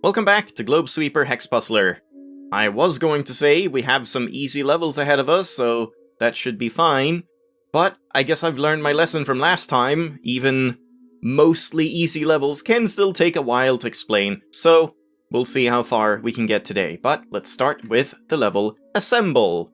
Welcome back to Globesweeper Hex Puzzler. I was going to say we have some easy levels ahead of us, so that should be fine, but I guess I've learned my lesson from last time. Even mostly easy levels can still take a while to explain, so we'll see how far we can get today. But let's start with the level Assemble.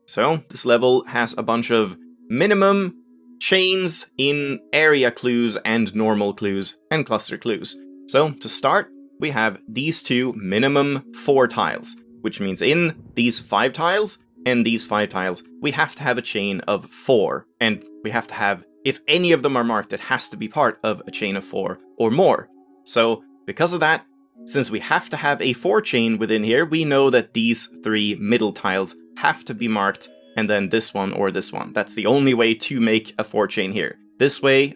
So, this level has a bunch of minimum chains in area clues and normal clues and cluster clues. So, to start, we have these two minimum 4 tiles, which means in these 5 tiles and these 5 tiles, we have to have a chain of 4, and we have to have, if any of them are marked, it has to be part of a chain of 4 or more. So, because of that, since we have to have a 4 chain within here, we know that these 3 middle tiles have to be marked, and then this one or this one. That's the only way to make a 4 chain here. This way,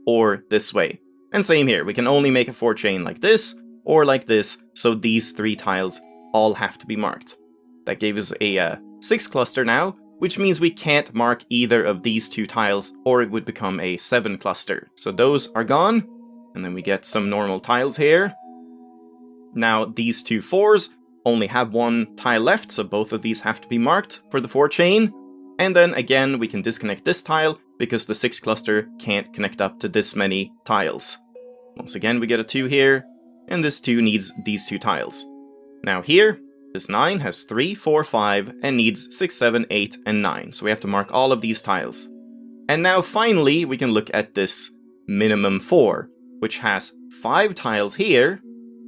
or this way. And same here, we can only make a 4 chain like this, or like this, so these 3 tiles all have to be marked. That gave us a 6 cluster now, which means we can't mark either of these 2 tiles, or it would become a 7 cluster. So those are gone, and then we get some normal tiles here. Now these 2 4s only have 1 tile left, so both of these have to be marked for the 4 chain. And then again, we can disconnect this tile, because the 6 cluster can't connect up to this many tiles. Once again, we get a 2 here, and this 2 needs these 2 tiles. Now here, this 9 has 3, 4, 5, and needs 6, 7, 8, and 9, so we have to mark all of these tiles. And now finally, we can look at this minimum 4, which has 5 tiles here,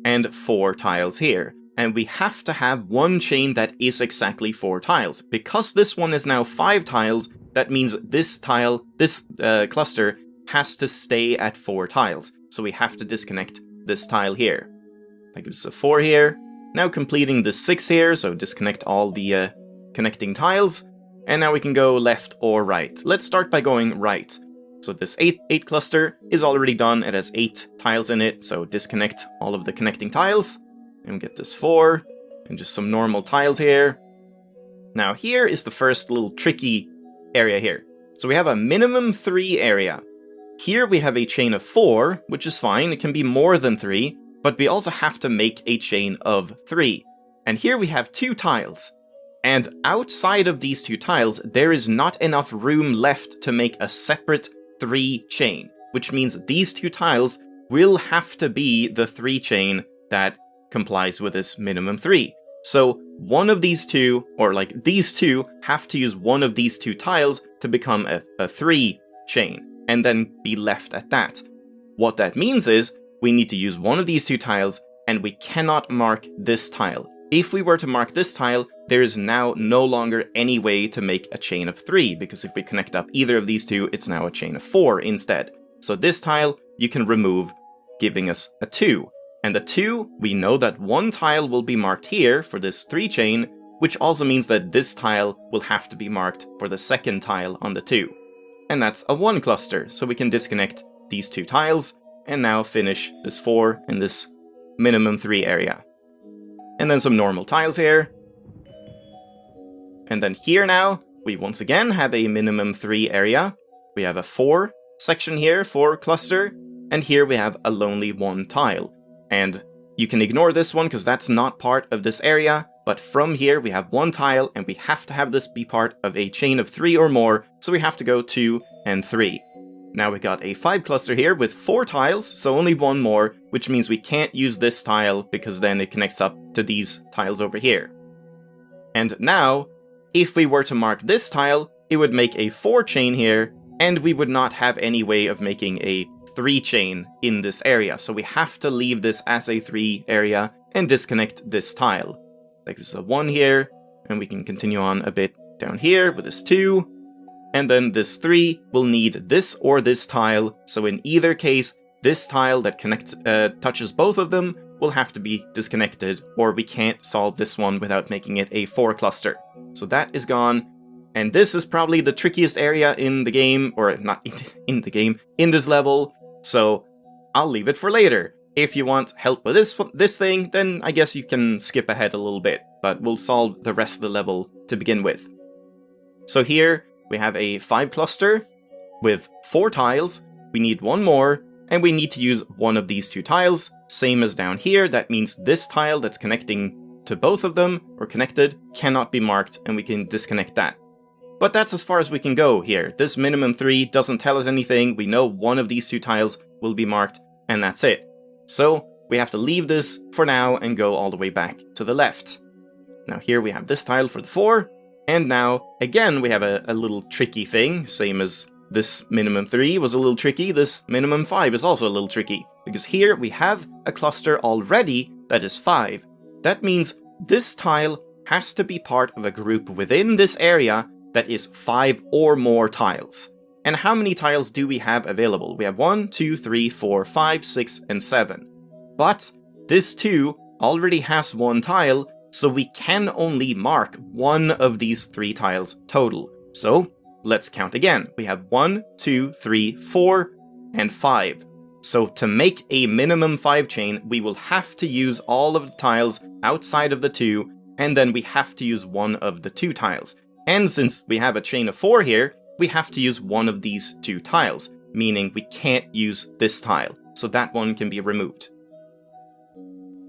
and 4 tiles here. And we have to have one chain that is exactly 4 tiles. Because this one is now 5 tiles, that means this tile, this cluster, has to stay at 4 tiles. So we have to disconnect this tile here. That gives us a 4 here. Now completing the 6 here, so disconnect all the connecting tiles. And now we can go left or right. Let's start by going right. So this 8 cluster is already done. It has 8 tiles in it, so disconnect all of the connecting tiles. And we get this 4, and just some normal tiles here. Now here is the first little tricky area here. So we have a minimum 3 area. Here we have a chain of 4, which is fine, it can be more than 3, but we also have to make a chain of 3. And here we have 2 tiles. And outside of these 2 tiles, there is not enough room left to make a separate 3 chain, which means these 2 tiles will have to be the 3 chain that complies with this minimum 3. So one of these 2, or like these 2, have to use one of these 2 tiles to become a 3 chain, and then be left at that. What that means is, we need to use one of these 2 tiles, and we cannot mark this tile. If we were to mark this tile, there is now no longer any way to make a chain of 3, because if we connect up either of these 2, it's now a chain of 4 instead. So this tile, you can remove, giving us a 2. And the 2, we know that 1 tile will be marked here for this 3 chain, which also means that this tile will have to be marked for the second tile on the 2. And that's a 1 cluster, so we can disconnect these 2 tiles, and now finish this 4 in this minimum 3 area. And then some normal tiles here. And then here now, we once again have a minimum 3 area. We have a 4 section here, 4 cluster, and here we have a lonely 1 tile. And you can ignore this one because that's not part of this area, but from here we have 1 tile and we have to have this be part of a chain of 3 or more, so we have to go 2 and 3. Now we got a 5 cluster here with 4 tiles, so only 1 more, which means we can't use this tile because then it connects up to these tiles over here. And now, if we were to mark this tile, it would make a 4 chain here, and we would not have any way of making a 3 chain in this area, so we have to leave this as a 3 area and disconnect this tile. Like this is a 1 here, and we can continue on a bit down here with this 2, and then this 3 will need this or this tile, so in either case, this tile that touches both of them will have to be disconnected, or we can't solve this one without making it a 4 cluster. So that is gone. And this is probably the trickiest area in the game, or not in the game, in this level, so I'll leave it for later. If you want help with this thing, then I guess you can skip ahead a little bit, but we'll solve the rest of the level to begin with. So here, we have a 5 cluster with 4 tiles, we need 1 more, and we need to use one of these 2 tiles, same as down here. That means this tile that's connecting to both of them, or connected, cannot be marked, and we can disconnect that. But that's as far as we can go here. This minimum 3 doesn't tell us anything. We know one of these 2 tiles will be marked, and that's it. So we have to leave this for now and go all the way back to the left. Now here we have this tile for the 4, and now, again, we have a little tricky thing, same as this minimum 3 was a little tricky. This minimum 5 is also a little tricky, because here we have a cluster already that is 5. That means this tile has to be part of a group within this area that is 5 or more tiles. And how many tiles do we have available? We have 1, 2, 3, 4, 5, 6, and 7. But this 2 already has 1 tile, so we can only mark one of these 3 tiles total. So let's count again. We have 1, 2, 3, 4, and 5. So to make a minimum 5 chain, we will have to use all of the tiles outside of the 2, and then we have to use one of the 2 tiles. And since we have a chain of 4 here, we have to use one of these 2 tiles, meaning we can't use this tile, so that one can be removed.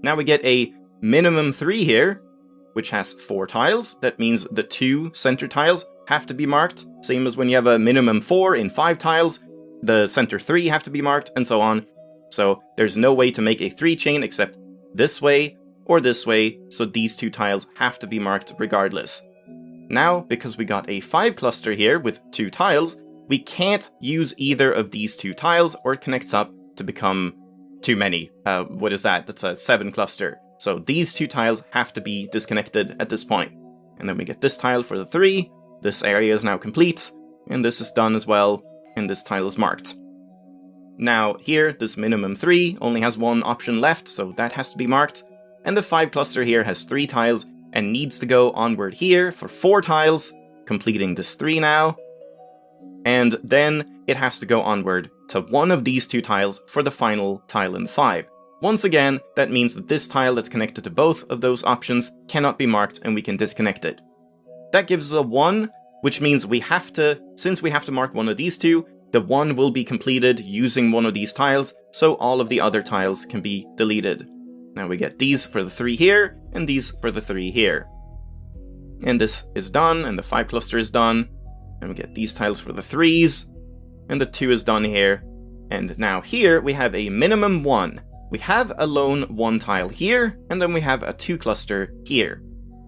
Now we get a minimum 3 here, which has 4 tiles. That means the 2 center tiles have to be marked, same as when you have a minimum 4 in 5 tiles, the center 3 have to be marked, and so on. So there's no way to make a 3 chain except this way or this way, so these 2 tiles have to be marked regardless. Now, because we got a 5 cluster here with 2 tiles, we can't use either of these 2 tiles, or it connects up to become too many. What is that? That's a 7 cluster. So these 2 tiles have to be disconnected at this point. And then we get this tile for the 3, this area is now complete, and this is done as well, and this tile is marked. Now here, this minimum 3 only has 1 option left, so that has to be marked, and the 5 cluster here has 3 tiles, and needs to go onward here for 4 tiles, completing this 3 now, and then it has to go onward to one of these 2 tiles for the final tile in the 5. Once again, that means that this tile that's connected to both of those options cannot be marked, and we can disconnect it. That gives us a 1, which means we have to, since we have to mark one of these 2, the 1 will be completed using one of these tiles, so all of the other tiles can be deleted. Now we get these for the 3 here, and these for the 3 here. And this is done, and the 5 cluster is done. And we get these tiles for the 3s, and the 2 is done here. And now here we have a minimum 1. We have a lone 1 tile here, and then we have a 2 cluster here.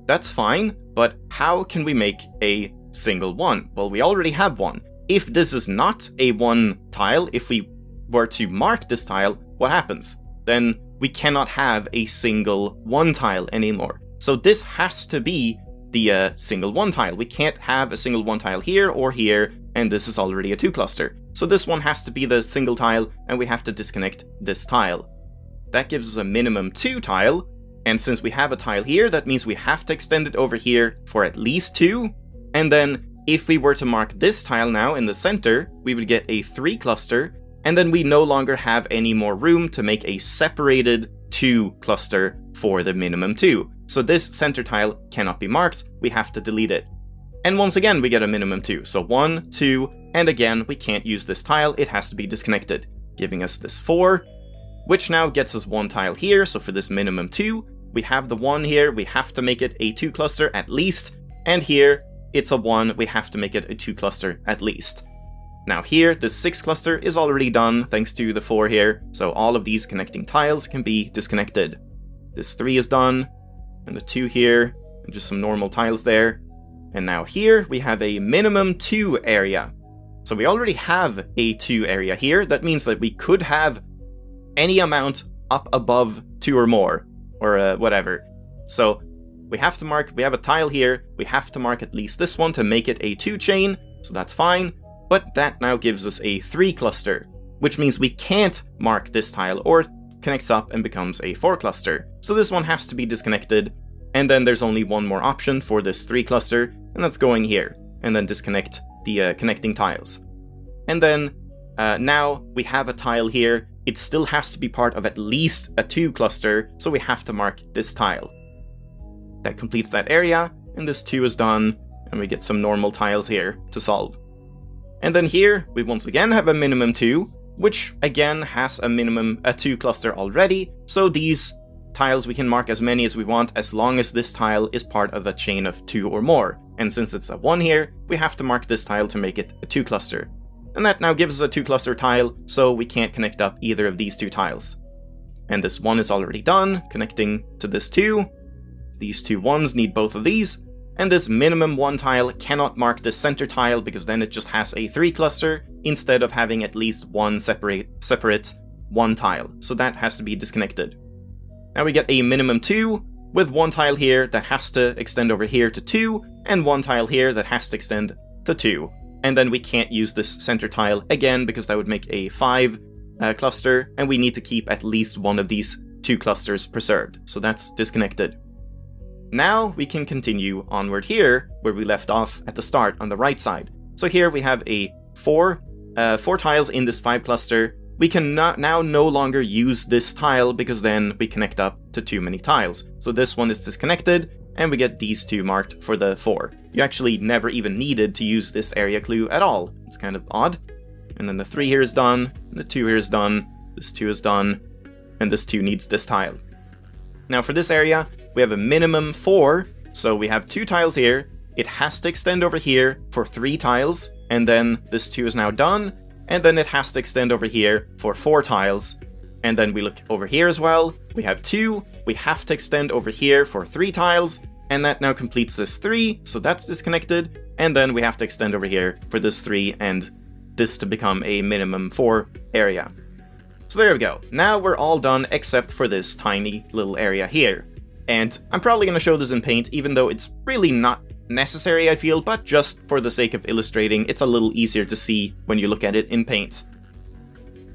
That's fine, but how can we make a single 1? Well, we already have 1. If this is not a 1 tile, if we were to mark this tile, what happens? Then we cannot have a single 1 tile anymore. So this has to be the single 1 tile. We can't have a single 1 tile here or here, and this is already a 2 cluster. So this one has to be the single tile, and we have to disconnect this tile. That gives us a minimum 2 tile, and since we have a tile here, that means we have to extend it over here for at least 2, and then if we were to mark this tile now in the center, we would get a 3 cluster, and then we no longer have any more room to make a separated 2 cluster for the minimum 2. So this center tile cannot be marked, we have to delete it. And once again we get a minimum 2, so 1, 2, and again we can't use this tile, it has to be disconnected, giving us this 4, which now gets us 1 tile here, so for this minimum 2, we have the 1 here, we have to make it a 2 cluster at least, and here it's a 1, we have to make it a 2 cluster at least. Now here, this 6 cluster is already done thanks to the 4 here, so all of these connecting tiles can be disconnected. This 3 is done, and the 2 here, and just some normal tiles there. And now here, we have a minimum 2 area. So we already have a 2 area here, that means that we could have any amount up above 2 or more, or whatever. So we have to mark, we have a tile here, we have to mark at least this one to make it a 2 chain, so that's fine. But that now gives us a 3 cluster, which means we can't mark this tile, or it connects up and becomes a 4 cluster. So this one has to be disconnected, and then there's only one more option for this 3 cluster, and that's going here, and then disconnect the connecting tiles. And then now we have a tile here, it still has to be part of at least a 2 cluster, so we have to mark this tile. That completes that area, and this 2 is done, and we get some normal tiles here to solve. And then here, we once again have a minimum 2, which again has a minimum a 2 cluster already, so these tiles we can mark as many as we want as long as this tile is part of a chain of 2 or more. And since it's a 1 here, we have to mark this tile to make it a 2 cluster. And that now gives us a 2 cluster tile, so we can't connect up either of these 2 tiles. And this 1 is already done, connecting to this 2. These 2 1s need both of these. And this minimum 1 tile cannot mark the center tile because then it just has a 3 cluster instead of having at least one separate 1 tile. So that has to be disconnected. Now we get a minimum 2 with 1 tile here that has to extend over here to 2 and 1 tile here that has to extend to 2. And then we can't use this center tile again because that would make a 5 cluster, and we need to keep at least one of these 2 clusters preserved. So that's disconnected. Now we can continue onward here, where we left off at the start on the right side. So here we have a 4 tiles in this 5 cluster. We can now no longer use this tile because then we connect up to too many tiles. So this one is disconnected, and we get these 2 marked for the 4. You actually never even needed to use this area clue at all. It's kind of odd. And then the 3 here is done, the 2 here is done, this 2 is done, and this 2 needs this tile. Now for this area, we have a minimum 4, so we have 2 tiles here. It has to extend over here for 3 tiles, and then this 2 is now done, and then it has to extend over here for 4 tiles. And then we look over here as well, we have 2, we have to extend over here for 3 tiles, and that now completes this 3, so that's disconnected, and then we have to extend over here for this 3 and this to become a minimum 4 area. So there we go, now we're all done except for this tiny little area here. And I'm probably going to show this in Paint, even though it's really not necessary, I feel, but just for the sake of illustrating, it's a little easier to see when you look at it in Paint.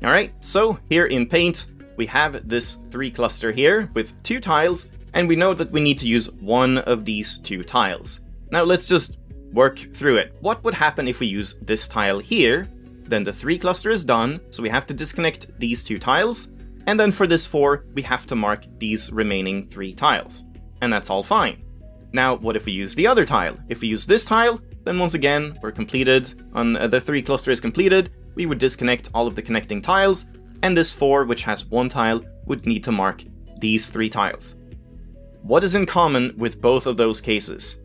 Alright, so here in Paint, we have this 3 cluster here with 2 tiles, and we know that we need to use one of these 2 tiles. Now let's just work through it. What would happen if we use this tile here? Then the 3 cluster is done, so we have to disconnect these 2 tiles, and then for this 4, we have to mark these remaining 3 tiles. And that's all fine. Now, what if we use the other tile? If we use this tile, then once again, we're completed. On the 3 cluster is completed, we would disconnect all of the connecting tiles, and this 4, which has 1 tile, would need to mark these 3 tiles. What is in common with both of those cases?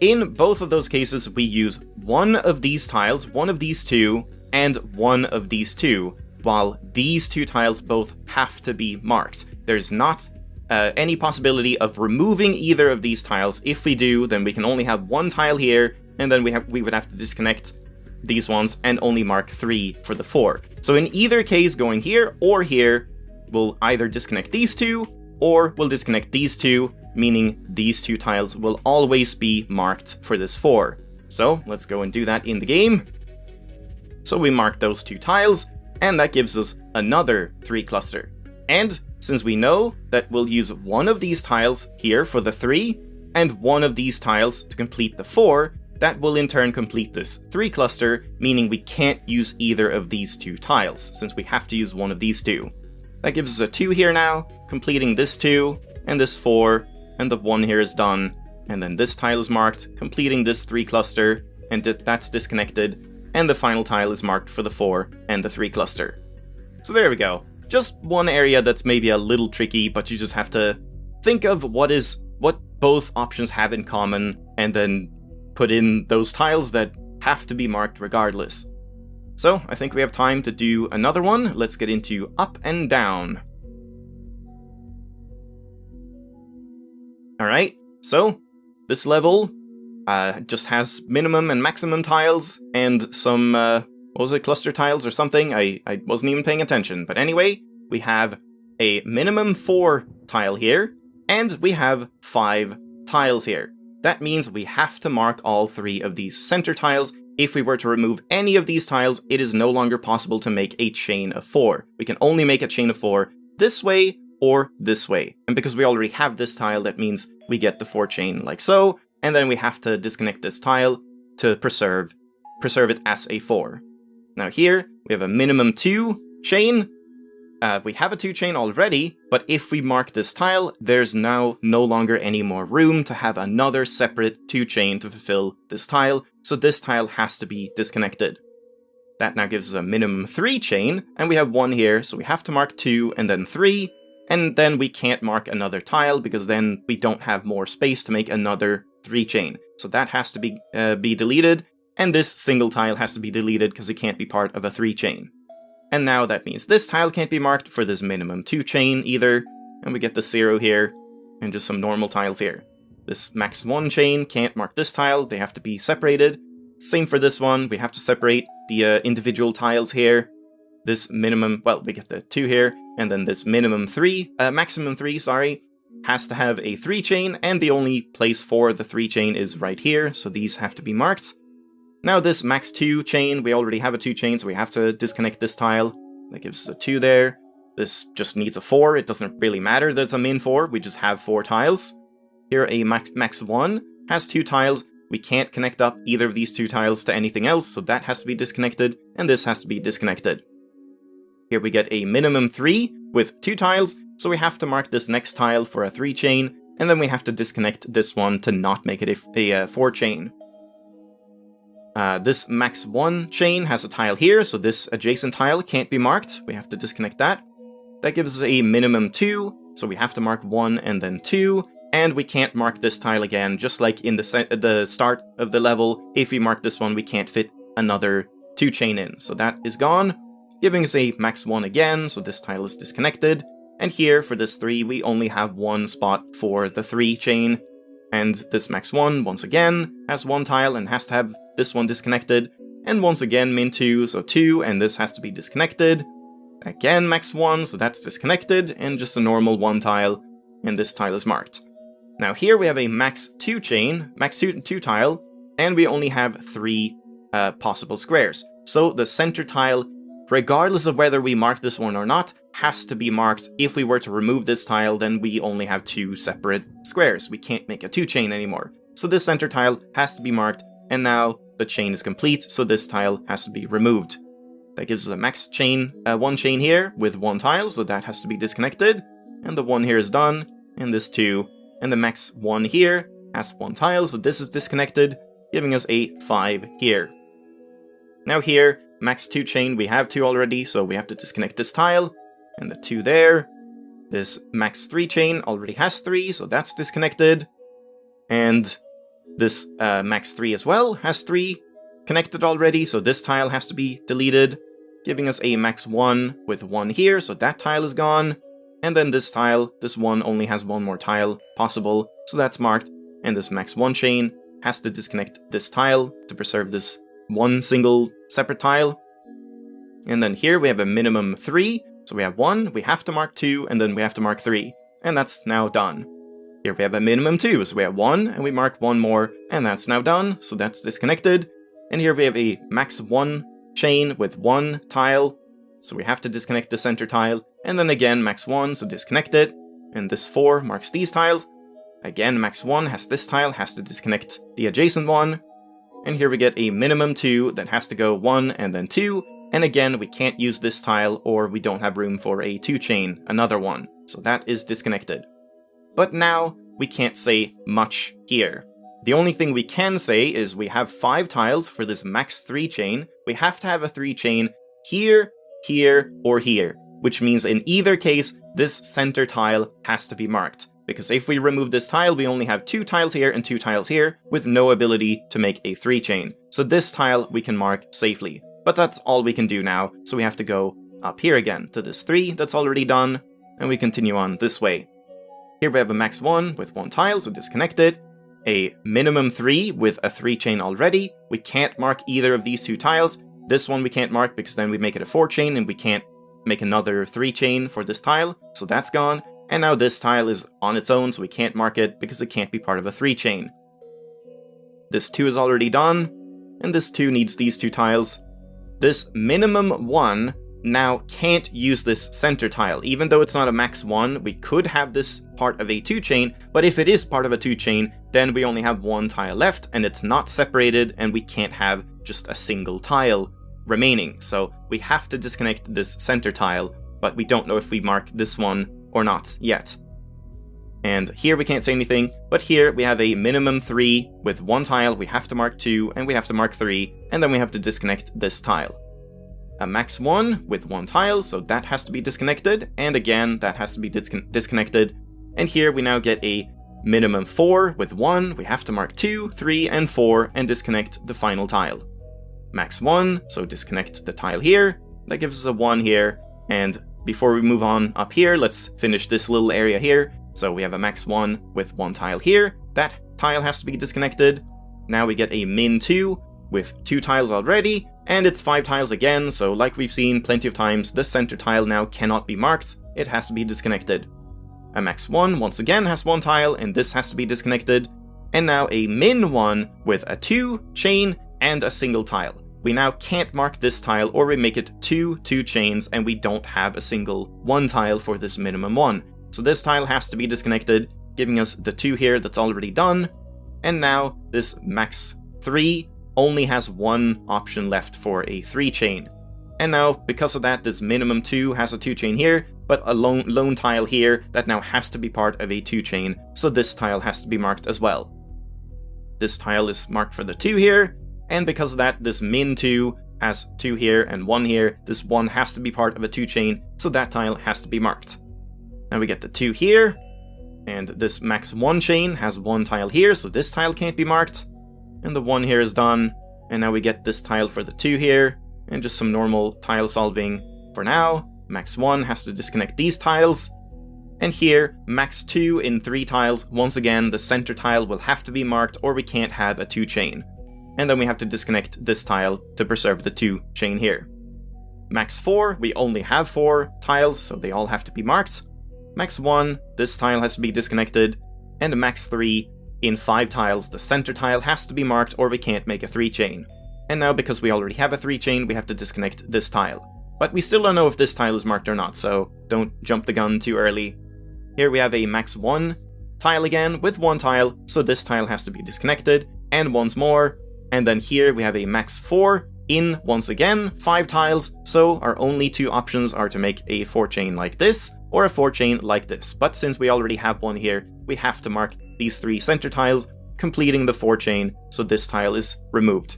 In both of those cases, we use one of these tiles, one of these 2, and one of these 2, while these 2 tiles both have to be marked. There's not any possibility of removing either of these tiles. If we do, then we can only have 1 tile here, and then we would have to disconnect these ones and only mark 3 for the 4. So in either case, going here or here, we'll either disconnect these 2, or we'll disconnect these 2, meaning these 2 tiles will always be marked for this 4. So let's go and do that in the game. So we mark those 2 tiles, and that gives us another 3 cluster. And since we know that we'll use one of these tiles here for the 3, and one of these tiles to complete the 4, that will in turn complete this 3 cluster, meaning we can't use either of these 2 tiles, since we have to use one of these 2. That gives us a 2 here now, completing this 2, and this 4, and the 1 here is done, and then this tile is marked, completing this 3 cluster, and that's disconnected, and the final tile is marked for the 4 and the 3 cluster. So there we go. Just one area that's maybe a little tricky, but you just have to think of what both options have in common, and then put in those tiles that have to be marked regardless. So I think we have time to do another one. Let's get into up and down. Alright, so this level just has minimum and maximum tiles, and some, what was it, cluster tiles or something? I wasn't even paying attention. But anyway, we have a minimum 4 tile here, and we have 5 tiles here. That means we have to mark all 3 of these center tiles. If we were to remove any of these tiles, it is no longer possible to make a chain of 4. We can only make a chain of 4 this way or this way. And because we already have this tile, that means we get the 4 chain like so, and then we have to disconnect this tile to preserve it as a 4. Now here, we have a minimum 2 chain. We have a 2 chain already, but if we mark this tile, there's now no longer any more room to have another separate 2 chain to fulfill this tile, so this tile has to be disconnected. That now gives us a minimum 3 chain, and we have 1 here, so we have to mark 2 and then 3, and then we can't mark another tile because then we don't have more space to make another 3 chain. So that has to be deleted, and this single tile has to be deleted because it can't be part of a 3 chain. And now that means this tile can't be marked for this minimum 2 chain either, and we get the 0 here, and just some normal tiles here. This max 1 chain can't mark this tile, they have to be separated. Same for this one, we have to separate the individual tiles here. This minimum, well, we get the 2 here, and then this maximum 3, sorry, has to have a 3 chain, and the only place for the 3 chain is right here, so these have to be marked. Now this max 2 chain, we already have a 2 chain, so we have to disconnect this tile. That gives us a 2 there. This just needs a 4, it doesn't really matter that it's a min 4, we just have 4 tiles. Here a max 1 has 2 tiles, we can't connect up either of these 2 tiles to anything else, so that has to be disconnected, and this has to be disconnected. Here we get a minimum 3 with 2 tiles, so we have to mark this next tile for a 3 chain, and then we have to disconnect this one to not make it a 4 chain. This max 1 chain has a tile here, so this adjacent tile can't be marked, we have to disconnect that. That gives us a minimum 2, so we have to mark 1 and then 2, and we can't mark this tile again, just like in the start of the level. If we mark this one, we can't fit another 2 chain in, so that is gone, giving us a max 1 again, so this tile is disconnected. And here, for this 3, we only have 1 spot for the 3 chain, and this max 1, once again, has 1 tile and has to have this one disconnected, and once again min 2, so 2, and this has to be disconnected. Again max 1, so that's disconnected, and just a normal 1 tile, and this tile is marked. Now here we have a max 2 chain, max 2 tile, and we only have 3 possible squares. So the center tile, regardless of whether we mark this one or not, has to be marked. If we were to remove this tile, then we only have 2 separate squares. We can't make a 2 chain anymore. So this center tile has to be marked, and now the chain is complete, so this tile has to be removed. That gives us a max chain, 1 chain here with 1 tile, so that has to be disconnected, and the 1 here is done, and this 2, and the max 1 here has 1 tile, so this is disconnected, giving us a 5 here. Now here, max 2 chain, we have 2 already, so we have to disconnect this tile, and the 2 there. This max 3 chain already has 3, so that's disconnected. And this max 3 as well has 3 connected already, so this tile has to be deleted, giving us a max 1 with 1 here, so that tile is gone. And then this tile, this one only has 1 more tile possible, so that's marked. And this max 1 chain has to disconnect this tile to preserve this 1 single separate tile. And then here we have a minimum 3, so we have 1, we have to mark 2, and then we have to mark 3. And that's now done. Here we have a minimum 2, so we have 1, and we mark 1 more, and that's now done, so that's disconnected. And here we have a max 1 chain with 1 tile, so we have to disconnect the center tile, and then again max 1, so disconnect it, and this 4 marks these tiles. Again max 1 has this tile, has to disconnect the adjacent one, and here we get a minimum 2 that has to go 1 and then 2, and again we can't use this tile or we don't have room for a 2 chain, another one, so that is disconnected. But now we can't say much here. The only thing we can say is we have 5 tiles for this max 3 chain, we have to have a 3 chain here, here, or here, which means in either case, this center tile has to be marked. Because if we remove this tile, we only have 2 tiles here and 2 tiles here, with no ability to make a 3 chain. So this tile we can mark safely. But that's all we can do now, so we have to go up here again to this 3 that's already done, and we continue on this way. Here we have a max 1 with 1 tile, so disconnect it. A minimum 3 with a 3 chain already. We can't mark either of these 2 tiles. This one we can't mark because then we make it a 4 chain and we can't make another 3 chain for this tile, so that's gone. And now this tile is on its own, so we can't mark it because it can't be part of a 3 chain. This 2 is already done, and this 2 needs these 2 tiles. This minimum 1 now can't use this center tile. Even though it's not a max 1, we could have this part of a 2 chain, but if it is part of a 2 chain, then we only have 1 tile left, and it's not separated, and we can't have just a single tile remaining. So we have to disconnect this center tile, but we don't know if we mark this one or not yet. And here we can't say anything, but here we have a minimum 3 with 1 tile, we have to mark 2, and we have to mark 3, and then we have to disconnect this tile. a max 1 with 1 tile, so that has to be disconnected, and again, that has to be disconnected. And here we now get a minimum 4 with 1, we have to mark 2, 3, and 4, and disconnect the final tile. Max 1, so disconnect the tile here, that gives us a 1 here, and before we move on up here, let's finish this little area here. So we have a max 1 with 1 tile here, that tile has to be disconnected. Now we get a min 2 with 2 tiles already, and it's 5 tiles again, so like we've seen plenty of times, the center tile now cannot be marked, it has to be disconnected. A max 1 once again has 1 tile, and this has to be disconnected. And now a min 1 with a 2 chain and a single tile. We now can't mark this tile, or we make it 2 chains, and we don't have a single 1 tile for this minimum 1. So this tile has to be disconnected, giving us the 2 here that's already done. And now this max 3 only has 1 option left for a 3 chain. And now, because of that, this minimum 2 has a 2 chain here, but a lone tile here that now has to be part of a 2 chain, so this tile has to be marked as well. This tile is marked for the 2 here, and because of that, this min 2 has 2 here and 1 here. This 1 has to be part of a 2 chain, so that tile has to be marked. Now we get the 2 here, and this max 1 chain has 1 tile here, so this tile can't be marked. And the 1 here is done, and now we get this tile for the 2 here, and just some normal tile solving for now. Max 1 has to disconnect these tiles, and here, max 2 in 3 tiles. Once again, the center tile will have to be marked, or we can't have a 2 chain. And then we have to disconnect this tile to preserve the 2 chain here. Max 4, we only have 4 tiles, so they all have to be marked. Max 1, this tile has to be disconnected, and max 3, in 5 tiles, the center tile has to be marked, or we can't make a 3 chain. And now, because we already have a 3 chain, we have to disconnect this tile. But we still don't know if this tile is marked or not, so don't jump the gun too early. Here we have a max 1 tile again, with 1 tile, so this tile has to be disconnected, and once more. And then here we have a max 4 in, once again, 5 tiles, so our only 2 options are to make a 4 chain like this, or a 4 chain like this. But since we already have 1 here, we have to mark these 3 center tiles, completing the 4 chain, so this tile is removed.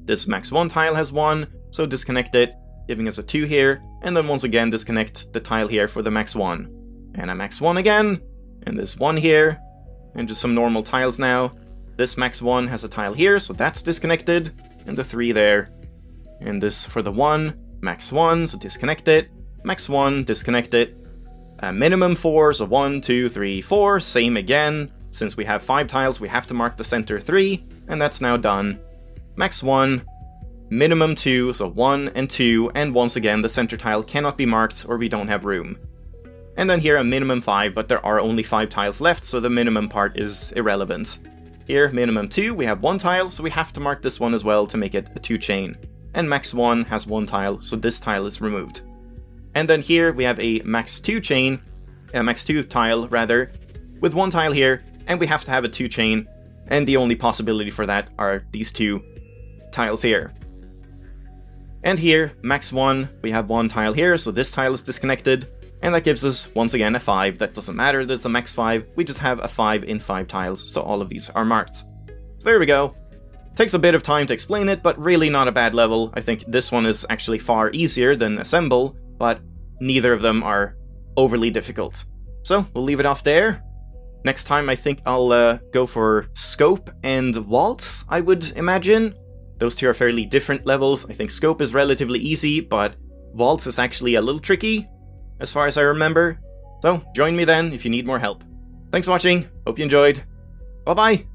This max 1 tile has 1, so disconnect it, giving us a 2 here, and then once again disconnect the tile here for the max 1. And a max 1 again, and this 1 here, and just some normal tiles now. This max 1 has a tile here, so that's disconnected, and the 3 there. And this for the 1, max 1, so disconnect it, max 1, disconnect it. A minimum 4, so 1, 2, 3, 4, same again. Since we have 5 tiles, we have to mark the center 3, and that's now done. Max 1, minimum 2, so 1 and 2, and once again the center tile cannot be marked or we don't have room. And then here a minimum 5, but there are only 5 tiles left, so the minimum part is irrelevant. Here, minimum 2, we have 1 tile, so we have to mark this one as well to make it a 2 chain. And max 1 has 1 tile, so this tile is removed. And then here we have a max 2 chain, a max 2 tile rather, with 1 tile here, and we have to have a 2 chain, and the only possibility for that are these 2 tiles here. And here, max 1, we have 1 tile here, so this tile is disconnected, and that gives us, once again, a 5. That doesn't matter, there's a max 5, we just have a 5 in 5 tiles, so all of these are marked. So there we go. Takes a bit of time to explain it, but really not a bad level. I think this one is actually far easier than Assemble, but neither of them are overly difficult. So, we'll leave it off there. Next time I think I'll go for Scope and Waltz, I would imagine. Those two are fairly different levels. I think Scope is relatively easy, but Waltz is actually a little tricky, as far as I remember. So, join me then if you need more help. Thanks for watching, hope you enjoyed. Bye-bye!